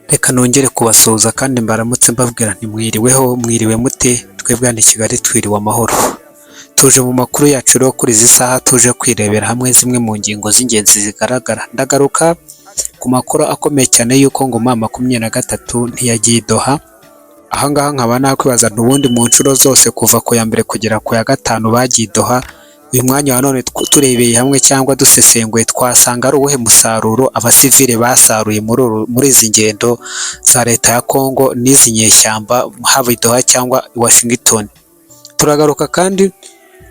Reka nongere kubasuhuza kandi mbaramutse mbabwira nti mwiriweho, mwiriwe mute? Twebwe hano i Kigali twiriwe amahoro. Tuje mu makuru yacu rero kuri izi saha, tuje kwirebera hamwe zimwe mu ngingo z'ingenzi zigaragara. Ndagaruka ku makuru akomeye cyane y'uko ngo M23 ntiyagiye i Doha. Aha ngaha nkaba nakwibaza n'ubundi mu nshuro zose kuva ku ya mbere kugera ku ya gatanu bagiye i Doha, uyu mwanya wa none turebeye hamwe cyangwa dusesenguye twasanga ari uwuhe musaruro abasivile basaruye muri izi ngendo za leta ya Kongo n'izi nyeshyamba, haba i Doha cyangwa i Washington. Turagaruka kandi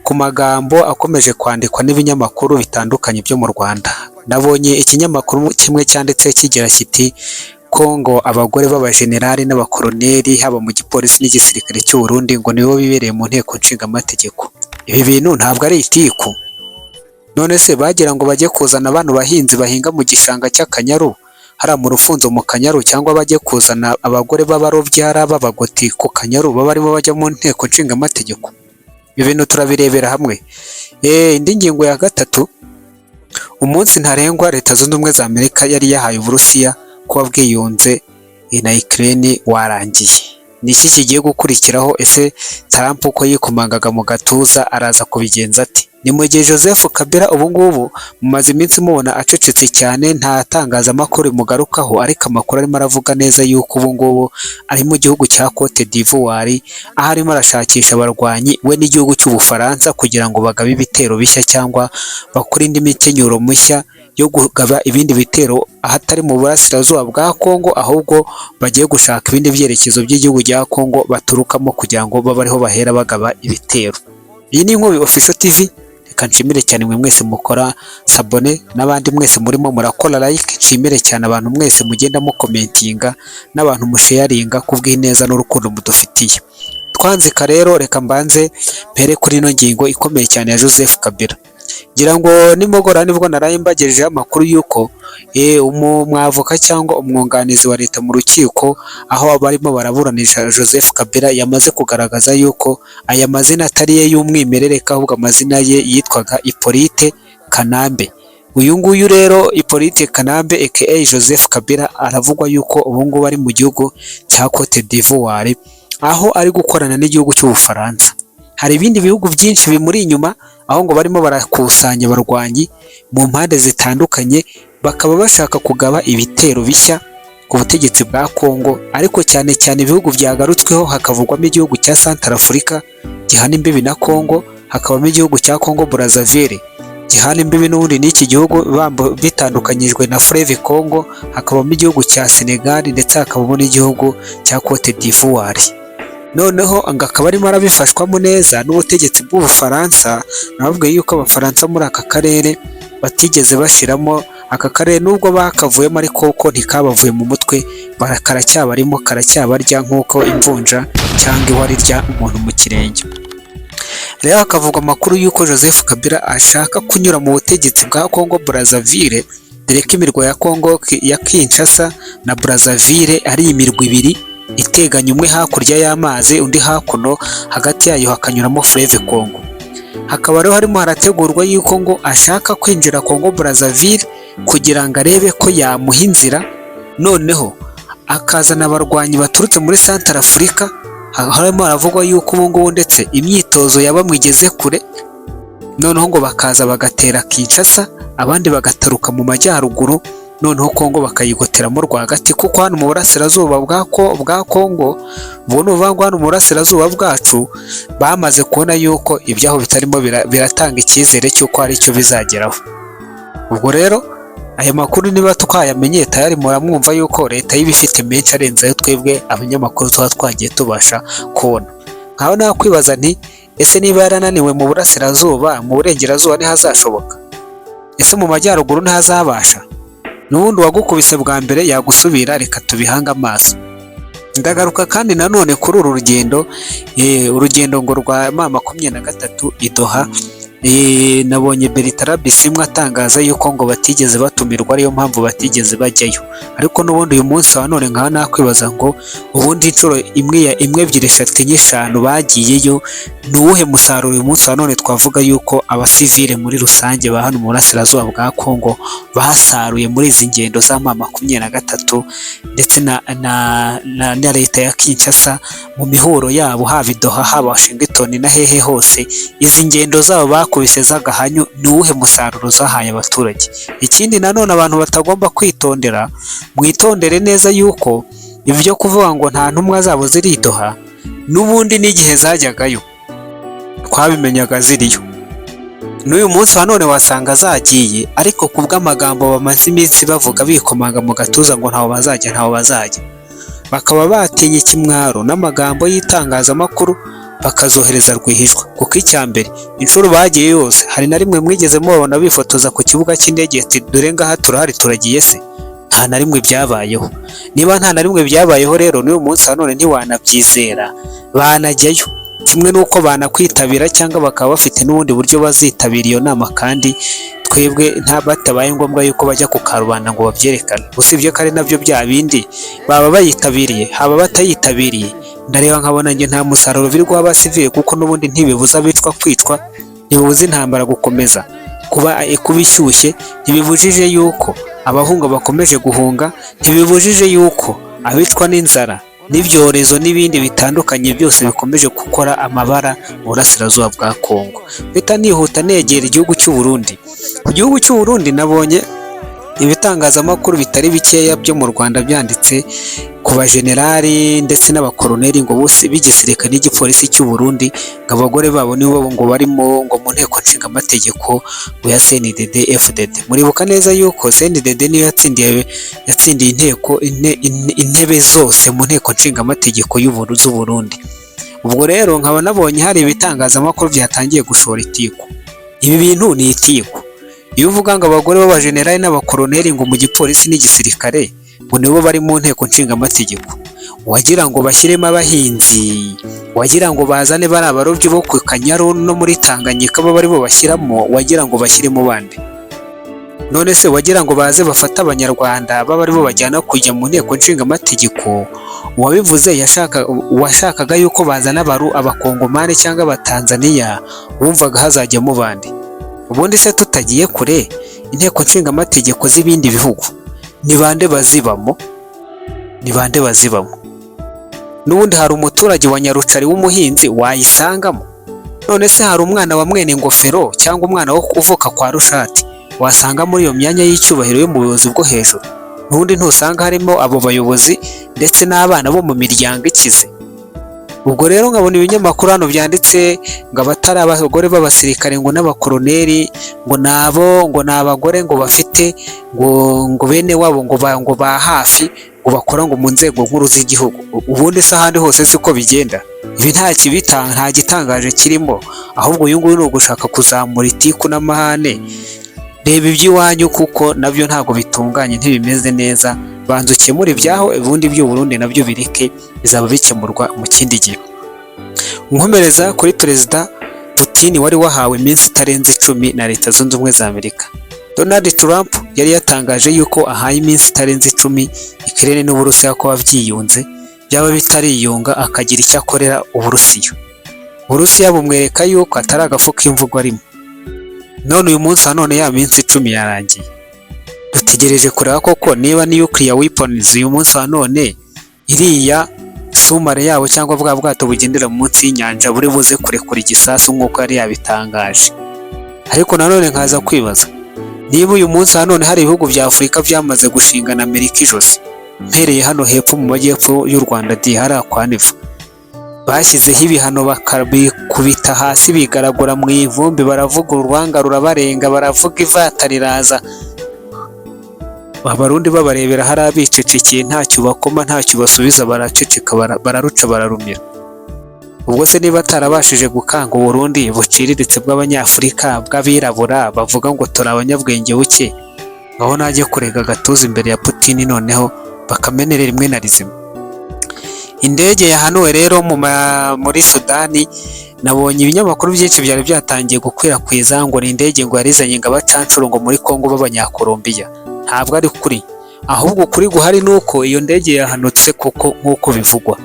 ku magambo akomeje kwandikwa n'ibinyamakuru bitandukanye byo mu Rwanda. Nabonye ikinyamakuru kimwe cyanditse kigira kiti Kongo abagore b'abajenerali n'abakoloneli haba mu gipolisi n'igisirikare cy'u Burundi ngo nibo bibereye mu nteko nshinga amategeko. Ibi bintu ntabwo ari itiku. None se bagira ngo bajye kuzana abantu bahinzi bahinga mu gishanga cy'Akanyaru hara mu Rufunzo mu Kanyaru, cyangwa bajye kuzana abagore b'abarobyara b'abagoti ku Kanyaru baba barimo bajya mu nteko nshinga amategeko? Ibi bintu turabirebera hamwe. Indi ngingo ya gatatu, umunsi ntarengwa Leta Zunze Ubumwe za Amerika yari yahaye Uburusiya kuba bwiyunze na Ukraine warangiye. Ni iki kigiye gukurikiraho? Ese Trump uko yikomangaga mu gatuza araza kubigenza ati? Ni mu gihe Joseph Kabila ubu ngubu mumaze iminsi mubona acecetse cyane, nta tangazamakuru mugarukaho, ariko amakuru arimo aravuga neza yuko ubu ngubu ari mu gihugu cya Cote d'Ivoire, aho arimo arashakisha abarwanyi we n'igihugu cy'Ubufaransa kugira ngo bagabe ibitero bishya cyangwa bakore indi mikenyero mushya yo kugaba ibindi bitero ahatari mu burasirazuba bwa Kongo, ahubwo bagiye gushaka ibindi byerekezo by'igihugu cya Kongo baturukamo kugira ngo babe ariho bahera bagaba ibitero. Iyi ni Inkubi Official TV. Reka nshimire cyane mwe mwese mukora sabone n'abandi mwese murimo murakora like. Nshimire cyane abantu mwese mugenda mukomentinga n'abantu musharinga kubw'ineza n'urukundo mudufitiye. Twanzika rero, reka mbanze mpere kuri ino ngingo ikomeye cyane ya Joseph Kabila. Ngira ngo nimugora nibwo naraye mbagejeje amakuru yuko umwavoka cyangwa umwunganizi wa leta mu rukiko aho barimo baraburanisha Joseph Kabila yamaze kugaragaza yuko aya mazina atari ye y'umwimerere, ahubwo amazina ye yitwaga Hippolyte Kanambe. Uyu nguyu rero Hippolyte Kanambe aka Joseph Kabila aravugwa yuko ubu ngubu ari mu gihugu cya Cote d'Ivoire, aho ari gukorana n'igihugu cy'Ubufaransa. Hari ibindi bihugu byinshi bimuri inyuma, aho ngo barimo barakusanya abarwanyi mu mpande zitandukanye, bakaba bashaka kugaba ibitero bishya ku butegetsi bwa Kongo, ariko cyane cyane ibihugu byagarutsweho hakavugwamo igihugu cya Centrafrica gihana imbibi na Kongo, hakabamo igihugu cya Kongo Brazzaville gihana imbibi n'ubundi n'iki gihugu bitandukanyijwe na Fleuve Congo, hakabamo igihugu cya Senegal ndetse hakabamo n'igihugu cya Cote d'Ivoire. Noneho akaba arimo arabifashwamo neza n'ubutegetsi bw'Ubufaransa. Navuga yuko Abafaransa muri aka karere batigeze bashiramo aka karere, nubwo bakavuyemo ariko ko ntikabavuye mu mutwe, karacyabarimo, karacyabarya nk'uko imvunja cyangwa ihwa rirya umuntu mu kirenge. Rero hakavugwa amakuru yuko Joseph Kabila ashaka kunyura mu butegetsi bwa Congo Brazzaville, dore ko imirwa ya Congo ya Kinshasa na Brazzaville ari imirwa ibiri iteganye, umwe hakurya y'amazi undi hakuno, hagati yayo hakanyuramo Fleuve Congo. Hakaba rero harimo harategurwa yuko ngo ashaka kwinjira Congo Brazzaville kugira ngo arebe ko yamuha inzira, noneho akazana abarwanyi baturutse muri Centrafrica. Harimo haravugwa yuko ubu ngubu ndetse imyitozo yabamwigeze kure, noneho ngo bakaza bagatera Kinshasa, abandi bagataruka mu majyaruguru, noneho Kongo bakayigoteramo rwagati, kuko hano mu burasirazuba bwa Kongo buno vangwa hano mu burasirazuba bwacu bamaze kubona yuko ibyaho bitarimo biratanga icyizere cy'uko hari icyo bizageraho. Ubwo rero aya makuru niba twayamenye tayari muramwumva yuko leta y'ibifite menshi arenze ayo twebwe abanyamakuru tuba twagiye tubasha kubona. Nkaho nakwibaza nti ese niba yarananiwe mu burasirazuba, mu burengerazuba ntihazashoboka? Ese mu majyaruguru ntihazabasha? N'ubundi wagukubise bwa mbere yagusubira, reka tubihanga amaso. Ndagaruka kandi nanone kuri uru rugendo, urugendo ngo rwa M23 i Doha. Nabonye Bertrand Bisimwa atangaza yuko ngo batigeze batumirwa ariyo mpamvu batigeze bajyayo, ariko n'ubundi uyu munsi wa none nkaba nakwibaza ngo ubundi inshuro imwe ebyiri eshatu enye eshanu bagiyeyo, ni uwuhe musaruro uyu munsi wa none twavuga yuko abasivile muri rusange ba hano mu burasirazuba bwa Kongo basaruye muri izi ngendo za M23 ndetse na leta ya Kinshasa mu mihuro yabo, haba i Doha haba Washington na hehe hose, izi ngendo zabo bakubise z'agahanyu, ni uwuhe musaruro zahaye abaturage? Ikindi nanone abantu batagomba kwitondera, mwitondere neza yuko ibyo kuvuga ngo nta ntumwa zabo ziri i Doha, n'ubundi n'igihe zajyagayo twabimenyaga ziriyo. N'uyu munsi wa none wasanga zagiye, ariko ku bw'amagambo bamaze iminsi bavuga bikomanga mu gatuza ngo ntaho bazajya, bakaba batinye ikimwaro n'amagambo y'itangazamakuru bakazohereza rwihishwa. Kuko icya mbere, inshuro bagiye yose hari na rimwe mwigeze mubabona bifotoza ku kibuga cy'indege ati dore ngaha turahari turagiye se? Nta na rimwe byabayeho. Niba nta na rimwe byabayeho rero, n'uyu munsi wa none ntiwanabyizera, banajyayo kimwe n'uko banakwitabira cyangwa bakaba bafite n'ubundi buryo bazitabira iyo nama, kandi twebwe batabaye ngombwa yuko bajya ku karubanda ngo babyerekane. Usibye ko ari nabyo bya bindi baba bayitabiriye haba batayitabiriye, ndareba nkabona njye nta musaruro biri guha abasivile, kuko n'ubundi ntibibuza abicwa kwicwa, ntibibuza intambara gukomeza kuba ishyushye, ntibibujije yuko abahunga bakomeje guhunga, ntibibujije yuko abicwa n'inzara n'ibyorezo n'ibindi bitandukanye byose bikomeje gukora amabara mu burasirazuba bwa Kongo. Mpita nihuta negera igihugu cy'u Burundi. Ku gihugu cy'u Burundi nabonye ibitangazamakuru bitari bikeya byo mu Rwanda byanditse ku bajenerali ndetse n'abakoloneli ngo bose b'igisirikare n'igipolisi cy'u Burundi, ngo abagore babo nibo ngo barimo ngo mu nteko nshingamategeko ya CNDD FDD. Muribuka neza yuko CNDD niyo yatsindiye intebe zose mu nteko nshingamategeko z'u Burundi. Ubwo rero nkaba nabonye hari ibitangazamakuru byatangiye gushora itiku. Ibi bintu ni itiku. Iyo uvuga ngo abagore b'abajenerali n'abakoloneli ngo mu gipolisi n'igisirikare ngo nibo bari mu nteko nshingamategeko, wagira ngo bashyiremo abahinzi, wagira ngo bazane bari abarobyi bo ku Kanyaru no muri Tanganyika baba ari bo bashyiramo, wagira ngo bashyiremo bande? None se wagira ngo baze bafata abanyarwanda baba ari bo bajyana kujya mu nteko nshingamategeko? Uwabivuze washakaga yuko bazana abakongomani cyangwa abatanzaniya, wumvaga hazajyamo bande? Ubundi se tutagiye kure, inteko nshingamategeko z'ibindi bihugu ni bande bazibamo? N'ubundi hari umuturage wa Nyarucari w'umuhinzi wayisangamo? None se hari umwana wa mwene ngofero cyangwa umwana wo uvuka kwa Rushati wasanga muri iyo myanya y'icyubahiro yo mu buyobozi bwo hejuru? N'ubundi ntusanga harimo abo bayobozi ndetse n'abana bo mu miryango ikize. Ubwo rero nkabona ibinyamakuru hano byanditse ngo abatari abagore b'abasirikare ngo n'abakoloneli ngo nabo ngo n'abagore ngo bafite ngo bene wabo ngo ba hafi ngo bakora ngo mu nzego nkuru z'igihugu. Ubundi se ahandi hose siko bigenda? Ibi nta gitangaje kirimo, ahubwo uyu nguyu ni ugushaka kuzamura itiku n'amahane. Reba iby'iwanyu kuko nabyo ntabwo bitunganye, ntibimeze neza. Banza ukemura ibyaho, ubundi by'u Burundi nabyo bireke, bizaba bikemurwa mu kindi gihe. Nkomereza kuri Perezida Putin wari wahawe iminsi itarenze 10 na Leta Zunze Ubumwe za Amerika. Donald Trump yari yatangaje yuko ahaye iminsi itarenze 10 Ukraine n'Uburusiya ko babyiyunze, byaba bitariyunga akagira icyo akorera Uburusiya. Uburusiya bumwereka yuko atari agafu k'imvugo arimo. None uyu munsi none ya minsi 10 yarangiye. Dutegereje kureba koko niba nuclear weapons uyu munsi wa none iriya sumare yabo cyangwa bwa bwato bugendera munsi y'inyanja buri buze kurekura igisasu nk'uko yari yabitangaje. Ariko nanone nkaza kwibaza niba uyu munsi wa none hari ibihugu bya Afurika byamaze gushingana Amerika ijosi, mpereye hano hepfo mu majyepfo y'u Rwanda hari kwa Nivu, bashyizeho ibihano bakabikubita hasi bigaragura mu ivumbi, baravuga urwanga rurabarenga, baravuga ivata riraza. Abarundi babarebera hari abicecekeye, ntacyo bakoma ntacyo basubiza, baraceceka bararuca bararumira. Ubwo se niba atarabashije gukanga Uburundi buciriritse bw'Abanyafurika bw'abirabura bavuga ngo turi abanyabwenge buke, aho najye kurega gatuza imbere ya Putin noneho bakamenera rimwe na rizima. Indege yahanuwe rero muri Sudani Nabonye ibinyamakuru byinshi byari byatangiye gukwirakwiza ngo ni indege ngo yarizanye ngo abacancuro ngo muri Kongo b'Abanyakolombiya. Ntabwo ari ukuri, ahubwo ukuri guhari ni uko iyo ndege yahanutse koko nk'uko bivugwa,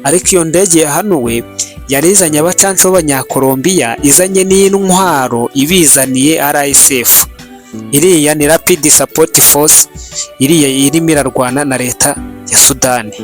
ariko iyo ndege yahanuwe yarizanye abacancuro b'Abanyakolombiya izanye n'intwaro ibizaniye RSF. Iriya ni Rapid Support Force, iriya irimo irarwana na leta ya Sudani.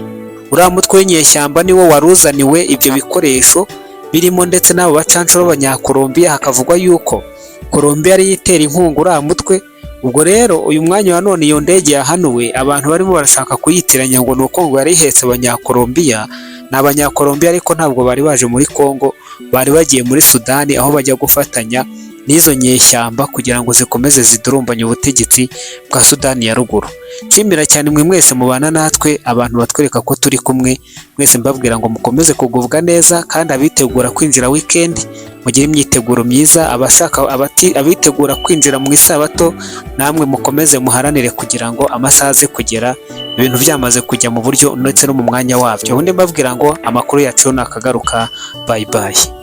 Uriya mutwe w'inyeshyamba niwo waruzaniwe ibyo bikoresho birimo ndetse n'abo bacancuro b'Abanyakolombiya, hakavugwa yuko Kolombiya ari itera inkunga uriya mutwe. Ubwo rero uyu mwanya wa none iyo ndege yahanuwe abantu barimo barashaka kuyitiranya ngo ni uko ngo yari ihetse Abanyakolombiya. Ni Abanyakolombiya ariko ntabwo bari baje muri Kongo, bari bagiye muri Sudani aho bajya gufatanya n'izo nyeshyamba kugira ngo zikomeze zidurumbanye ubutegetsi bwa Sudani ya ruguru. Nshimira cyane mwe mwese mubana natwe, abantu batwereka ko turi kumwe, mwese mbabwira ngo mukomeze kugubwa neza, kandi abitegura kwinjira weekend mugire imyiteguro myiza, abitegura kwinjira mu isabato namwe mukomeze muharanire kugira ngo amasaha aze kugera ibintu byamaze kujya mu buryo ndetse no mu mwanya wabyo. Ubundi mbabwira ngo amakuru yacu nakagaruka, bye bye.